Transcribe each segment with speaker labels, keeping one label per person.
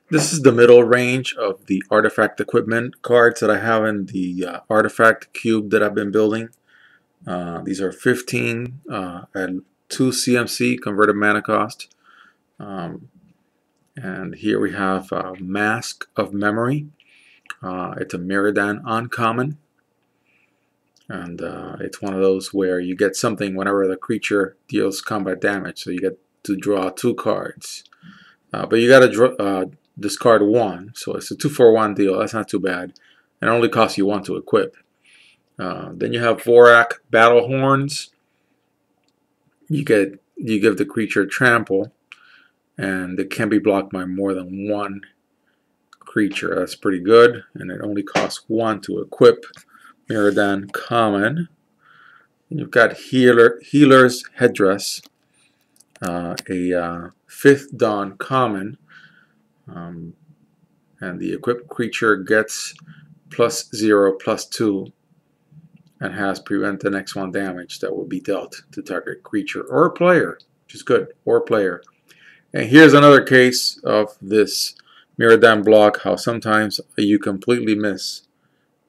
Speaker 1: This is the middle range of the artifact equipment cards that I have in the artifact cube that I've been building. These are 15 at 2 CMC converted mana cost. And here we have Mask of Memory. It's a Mirrodin uncommon. And it's one of those where you get something whenever the creature deals combat damage. So you get to draw 2 cards. But you got to discard 1. So it's a 2-for-1 deal. That's not too bad. And it only costs you 1 to equip. Then you have Vorak Battle Horns. You give the creature trample, and it can be blocked by more than 1 creature. That's pretty good, and it only costs 1 to equip. Mirrodin common. And you've got Healer's Headdress, a 5th Dawn common, and the equipped creature gets +0/+2 and has prevent the next 1 damage that will be dealt to target creature or player, which is good, or player. And here's another case of this Mirrodin block, how sometimes you completely miss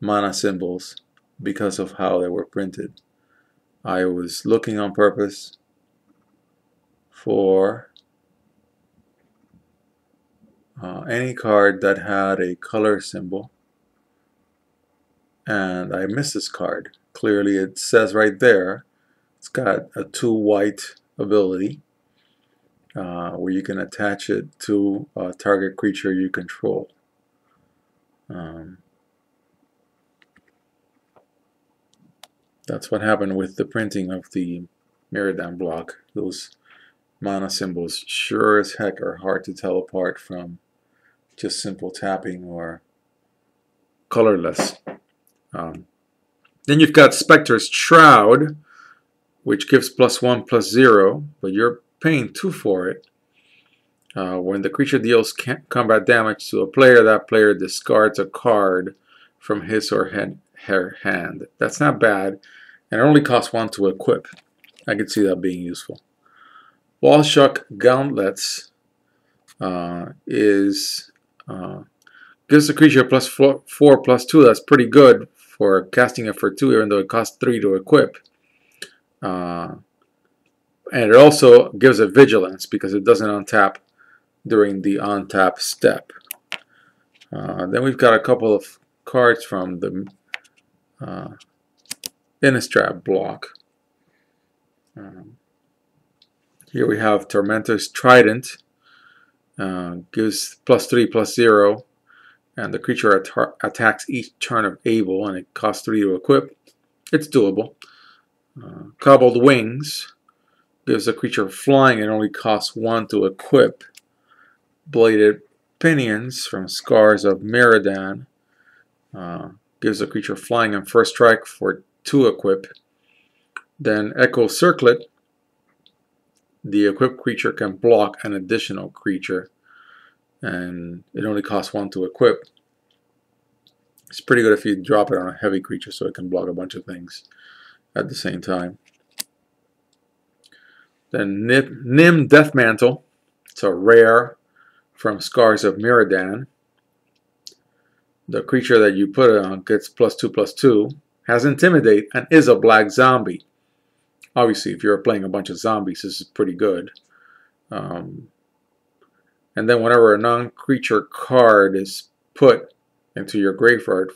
Speaker 1: mana symbols because of how they were printed. I was looking on purpose for any card that had a color symbol, and I missed this card. Clearly it says right there it's got a 2 white ability where you can attach it to a target creature you control. That's what happened with the printing of the Mirrodin block. Those mana symbols sure as heck are hard to tell apart from just simple tapping or colorless. Then you've got Spectre's Shroud, which gives +1/+0, but you're paying 2 for it. When the creature deals combat damage to a player, that player discards a card from his or her hand. That's not bad, and it only costs 1 to equip. I could see that being useful. Wallshock Gauntlets gives the creature +4/+2. That's pretty good for casting it for 2, even though it costs 3 to equip. And it also gives it vigilance because it doesn't untap during the untap step. Then we've got a couple of cards from the Innistrad block. Here we have Tormentor's Trident. Gives +3/+0, and the creature attacks each turn of Able, and it costs 3 to equip. It's doable. Cobbled Wings gives the creature flying and only costs 1 to equip. Bladed Pinions from Scars of Mirrodin gives the creature flying and first strike for 2 equip. Then Echo Circlet, the equipped creature can block an additional creature, and it only costs 1 to equip. It's pretty good if you drop it on a heavy creature so it can block a bunch of things at the same time. Then Nim Deathmantle, it's a rare from Scars of Mirrodin. The creature that you put it on gets +2/+2, has Intimidate, and is a black zombie. Obviously, if you're playing a bunch of zombies, this is pretty good. And then whenever a non-creature card is put into your graveyard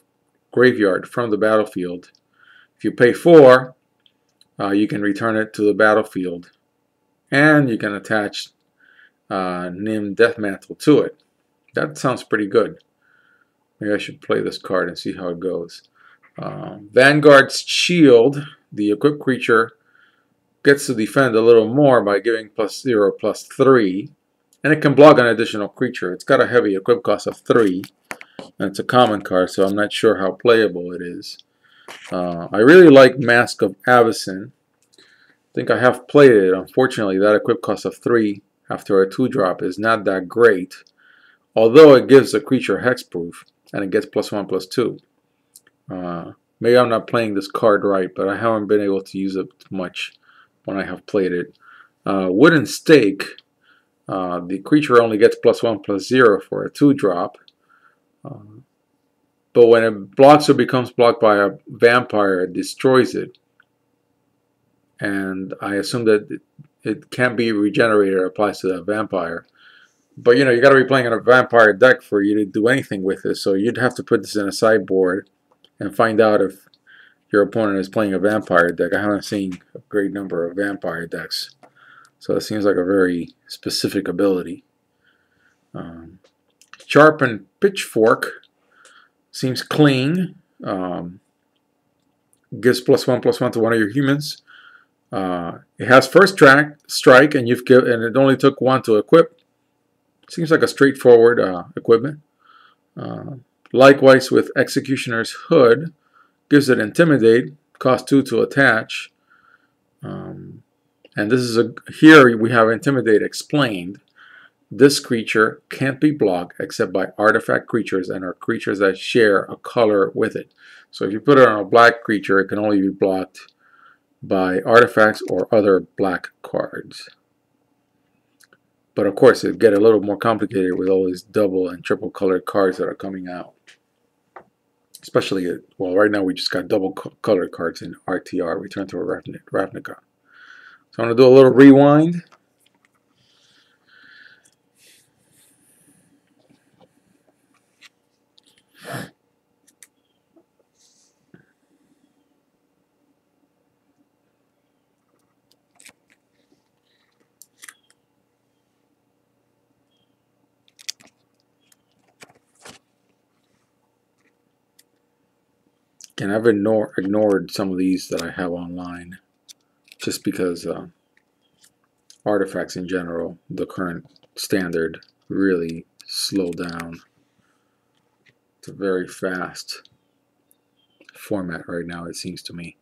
Speaker 1: from the battlefield, if you pay 4, you can return it to the battlefield, and you can attach Nim Deathmantle to it. That sounds pretty good. Maybe I should play this card and see how it goes. Vanguard's Shield, the equipped creature gets to defend a little more by giving +0/+3, and it can block an additional creature. It's got a heavy equip cost of 3, and it's a common card, so I'm not sure how playable it is. I really like Mask of Avacyn. I think I have played it. Unfortunately, that equip cost of 3 after a 2-drop is not that great, although it gives the creature hexproof, and it gets +1/+2. Maybe I'm not playing this card right, but I haven't been able to use it much when I have played it. Wooden Stake the creature only gets +1/+0 for a 2-drop. But when it blocks or becomes blocked by a vampire, it destroys it. And I assume that it can't be regenerated or applies to that vampire. But you know, you got to be playing in a vampire deck for you to do anything with this. So you'd have to put this in a sideboard and find out if your opponent is playing a vampire deck. I haven't seen a great number of vampire decks. So it seems like a very specific ability. Sharpened Pitchfork seems clean. Gives +1/+1 to one of your humans. It has first strike, and it only took 1 to equip. Seems like a straightforward equipment. Likewise with Executioner's Hood, gives it Intimidate, cost 2 to attach. And this is here we have Intimidate explained. This creature can't be blocked except by artifact creatures and are creatures that share a color with it. So if you put it on a black creature, it can only be blocked by artifacts or other black cards. But of course, it get a little more complicated with all these double and triple colored cards that are coming out. Especially, well, right now we just got double colored cards in RTR, Return to Ravnica. So I'm going to do a little rewind. And I've ignored some of these that I have online just because artifacts in general, the current standard, really slow down. It's a very fast format right now, it seems to me.